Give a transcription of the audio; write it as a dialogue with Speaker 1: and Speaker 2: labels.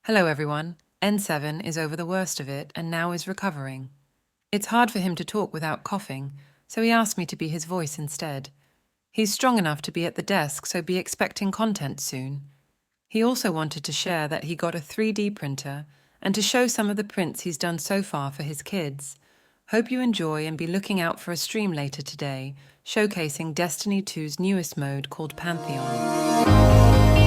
Speaker 1: Hello everyone. N7 is over the worst of it and now is recovering. It's hard for him to talk without coughing, so he asked me to be his voice instead. He's strong enough to be at the desk, so be expecting content soon. He also wanted to share that he got a 3D printer and to show some of the prints he's done so far for his kids. Hope you enjoy and be looking out for a stream later today, showcasing Destiny 2's newest mode called Pantheon.